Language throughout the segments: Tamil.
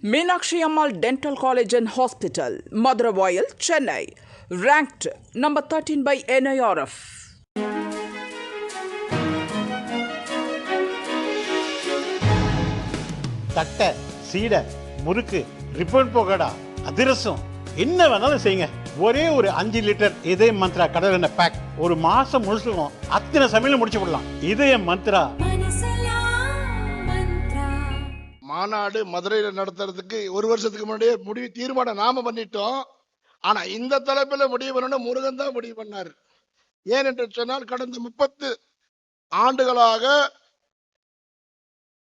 Meenakshi Ammal Dental College and Hospital, Madurai, Chennai, ranked number 13 by NIRF. தட்டை, சீடை, முறுக்கு, ரிப்பன் போகடா, அதிரசம் என்ன வேணாலும் செய்யுங்க. ஒரே ஒரு 5 லிட்டர் இதய மந்த்ரா கடல் எண்ணெய் பேக் ஒரு மாசம் முழுசுக்கும் அத்தனை சமையல் முடிச்சு விடலாம். இதய மந்த்ரா. மாநாடு மதுரையில் நடத்துறதுக்கு ஒரு வருஷத்துக்கு முன்னாடியே தீர்மானம் நாம பண்ணிட்டோம். ஆனா இந்த தலைப்புல முடிவு பண்ணணும் முருகன் தான் முடிவு பண்ணாரு. ஏன் என்று சொன்னால் கடந்த 30 ஆண்டுகளாக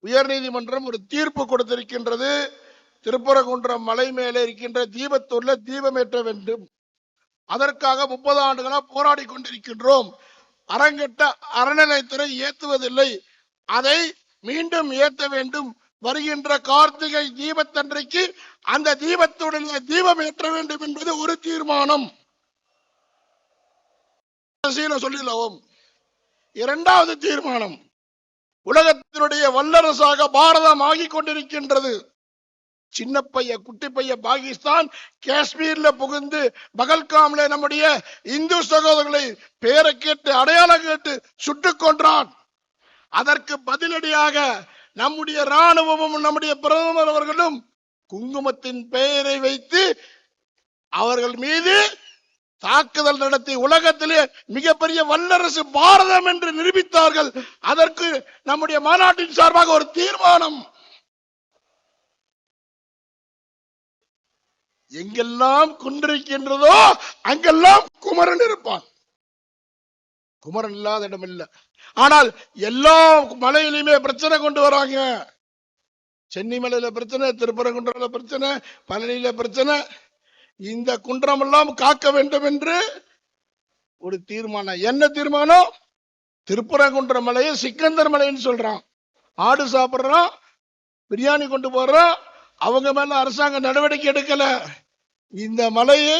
உயர்நீதிமன்றம் ஒரு தீர்ப்பு கொடுத்திருக்கின்றது. திருப்பரங்குன்றம் மலை மேலே இருக்கின்ற தீபத்தூர்ல தீபம் ஏற்ற வேண்டும். அதற்காக 30 ஆண்டுகளா போராடி கொண்டிருக்கின்றோம். அரங்கட்ட அறநிலையத்துறை ஏத்துவதில்லை. அதை மீண்டும் ஏற்ற வேண்டும். வருகின்ற கார்த்திகை தீபத்தன்றைக்கு அந்த தீபத்துடைய தீபம் ஏற்ற வேண்டும் என்பது ஒரு தீர்மானம். சொல்லிடலாம். இரண்டாவது தீர்மானம், உலகத்தினுடைய வல்லரசாக பாரதம் ஆகிக் கொண்டிருக்கின்றது. சின்ன பைய குட்டி பைய பாகிஸ்தான் காஷ்மீர்ல புகுந்து பகல்காம்ல நம்முடைய இந்து சகோதரர்களை பேரை கேட்டு அடையாளம் கேட்டு சுட்டுக் கொன்றான். அதற்கு பதிலடியாக நம்முடைய ராணுவமும் நம்முடைய பிரதமர் அவர்களும் குங்குமத்தின் பெயரை வைத்து அவர்கள் மீது தாக்குதல் நடத்தி உலகத்திலே மிகப்பெரிய வல்லரசு பாரதம் என்று நிரூபித்தார்கள். அதற்கு நம்முடைய மாநாட்டின் சார்பாக ஒரு தீர்மானம். எங்கெல்லாம் குன்றிருக்கின்றதோ அங்கெல்லாம் குமரன் இருப்பான். குமரன் இல்லாத இடம் இல்லை. ஆனால் எல்லா மலையிலுமே பிரச்சனை கொண்டு வராங்க. சென்னி மலையில பிரச்சனை, திருப்பரங்குன்றல பிரச்சனை, பழனியில பிரச்சனை. இந்த குன்றம் எல்லாம் காக்க வேண்டும் என்று ஒரு தீர்மானம். என்ன தீர்மானம்? திருப்பரங்குன்ற மலையை சிக்கந்தர் மலைன்னு சொல்றான். ஆடு சாப்பிடுறான், பிரியாணி கொண்டு போறான். அவங்க மேல அரசாங்கம் நடவடிக்கை எடுக்கல. இந்த மலையை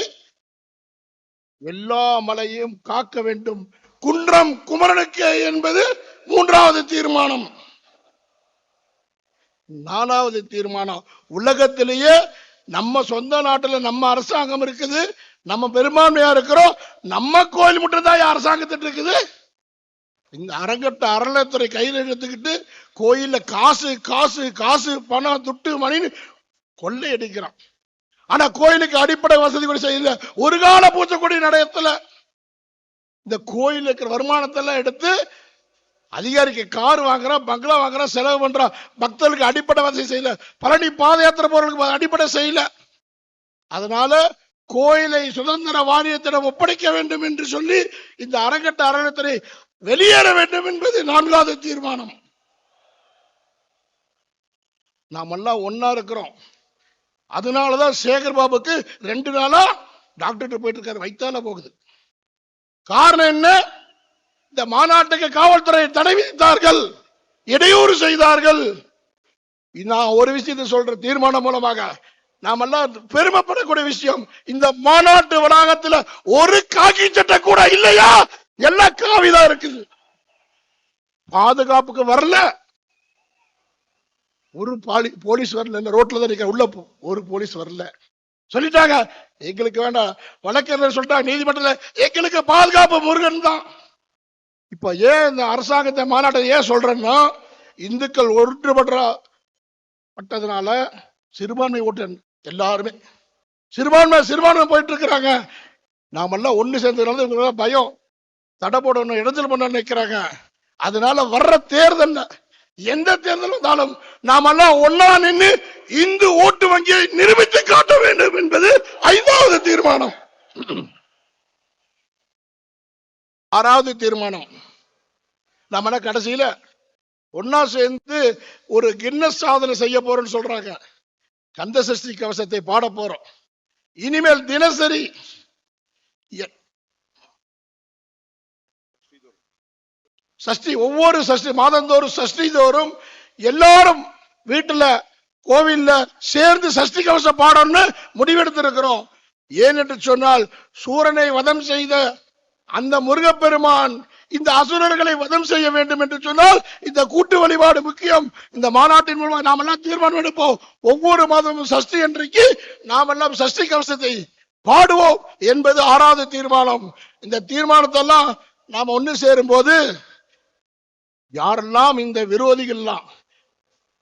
எல்லா மலையும் காக்க வேண்டும். குன்றம் குமரனுக்கு என்பது மூன்றாவது தீர்மானம். நாலாவது தீர்மானம், உலகத்திலேயே நம்ம சொந்த நாட்டுல நம்ம அரசாங்கம் இருக்குது, நம்ம பெரும்பான்மையா இருக்கிறோம், நம்ம கோயில் மட்டும் தான் அரசாங்கத்திட்டு இருக்குது. இந்த அரங்கட்ட அறநிலையத்துறை கையில் எடுத்துக்கிட்டு கோயில்ல காசு காசு காசு பணம் துட்டு மணின்னு கொள்ளை அடிக்கிறான். ஆனா கோயிலுக்கு அடிப்படை வசதி கூட செய்யல. ஒரு கால பூச்சைக்கொடி நடத்தல. இந்த கோயில் இருக்கிற வருமானத்தை எல்லாம் எடுத்து அதிகாரிக்கு கார் வாங்குறான், பங்களா வாங்குறான், செலவு பண்றான். பக்தர்களுக்கு அடிப்படை வசதி செய்யல. பழனி பாத யாத்திரை போறவர்களுக்கு அடிப்படை செய்யல. அதனால கோயிலை சுதந்திர வாரியத்திடம் ஒப்படைக்க வேண்டும் என்று சொல்லி இந்த அரங்கட்ட அறநிலையத்துறை வெளியேற வேண்டும் என்பது நான்காவது தீர்மானம். நாம் எல்லாம் ஒன்னா இருக்கிறோம். அதனாலதான் சேகர் பாபுக்கு 2 நாளா டாக்டர் போயிட்டு இருக்காரு, வைத்தால போகுது. காரணம் என்ன? இந்த மாநாட்டுக்கு காவல்துறை தடை விதித்தார்கள், இடையூறு செய்தார்கள். நான் ஒரு விஷயத்தை சொல்ற தீர்மானம் மூலமாக நாம் எல்லாம் பெருமைப்படக்கூடிய விஷயம், இந்த மாநாட்டு வளாகத்தில் ஒரு காக்கி சட்டை கூட இல்லையா? எல்லாம் காவிதான் இருக்குது. பாதுகாப்புக்கு வரல, ஒரு போலீஸ் வரல. ரோட்ல தான் நிக்க, உள்ள ஒரு போலீஸ் வரல. சொல்லிட்டாங்க எங்களுக்கு வேண்டாம். வழக்கறிஞர் சொல்லிட்டாங்க நீதிமன்றத்தில் எங்களுக்கு பாதுகாப்பு முருகன் தான். இப்ப ஏன் இந்த அரசாங்கத்தை மாநாட்டை ஏன் சொல்றேன்னா, இந்துக்கள் ஒன்றுபட்டதுனால சிறுபான்மை ஓட்டு எல்லாருமே சிறுபான்மை போயிட்டு இருக்கிறாங்க. நாமெல்லாம் ஒண்ணு சேர்ந்ததுனால பயம், தடை போடணும், இடத்தில் பண்ண நினைக்கிறாங்க. அதனால வர்ற தேர்தல், எந்த தேர்தல் வந்தாலும் நாமெல்லாம் ஒன்னா நின்று இந்து ஓட்டு வங்கியை நிரூபித்து காட்ட வேண்டும் என்பது 5வது தீர்மானம். 6வது தீர்மானம், நம்ம கடைசியில ஒன்னா சேர்ந்து ஒரு கின்னஸ் சாதனை செய்ய போறோம்னு சொல்றாங்க. கந்த சஷ்டி கவசத்தை பாட போறோம். இனிமேல் தினசரி சஷ்டி, ஒவ்வொரு சஷ்டி மாதந்தோறும் சஷ்டி தோறும் எல்லாரும் வீட்டுல கோவில்ல சேர்ந்து சஷ்டி கவசம் பாடணும்னு முடிவெடுத்திருக்கிறோம். ஏன் என்று சொன்னால், சூரனை வதம் செய்த அந்த முருகப்பெருமான் இந்த அசுரர்களை வதம் செய்ய வேண்டும் என்று சொன்னால் இந்த கூட்டு வழிபாடு முக்கியம். இந்த மாநாட்டின் மூலமாக நாம் எல்லாம் தீர்மானம் எடுப்போம். ஒவ்வொரு மாதமும் சஷ்டி அன்றைக்கு நாம் எல்லாம் சஷ்டி கவசத்தை பாடுவோம் என்பது 6வது தீர்மானம். இந்த தீர்மானத்தெல்லாம் நாம ஒன்று சேரும் போது யாரெல்லாம் இந்த விரோதிகள்லாம்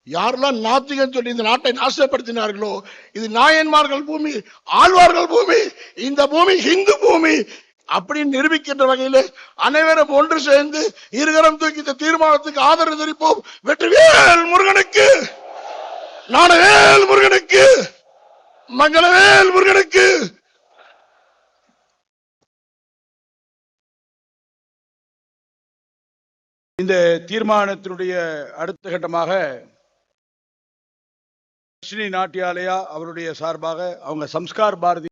யாரெல்லாம் நாத்திகன் சொல்லி இந்த நாட்டை நாசப்படுத்தினார்களோ, இது நாயன்மார்கள் பூமி, ஆழ்வார்கள் பூமி, இந்த பூமி இந்து பூமி அப்படின்னு நிரூபிக்கின்ற வகையில் அனைவரும் ஒன்று சேர்ந்து இருகரம் தூக்கி இந்த தீர்மானத்துக்கு ஆதரவு தெரிவிப்போம். வெற்றிவேல் முருகனுக்கு, நாணவேல் முருகனுக்கு, மங்களவேல் முருகனுக்கு. இந்த தீர்மானத்தினுடைய அடுத்த கட்டமாக நாட்டியாலயா அவருடைய சார்பாக அவங்க சம்ஸ்கார் பாரதி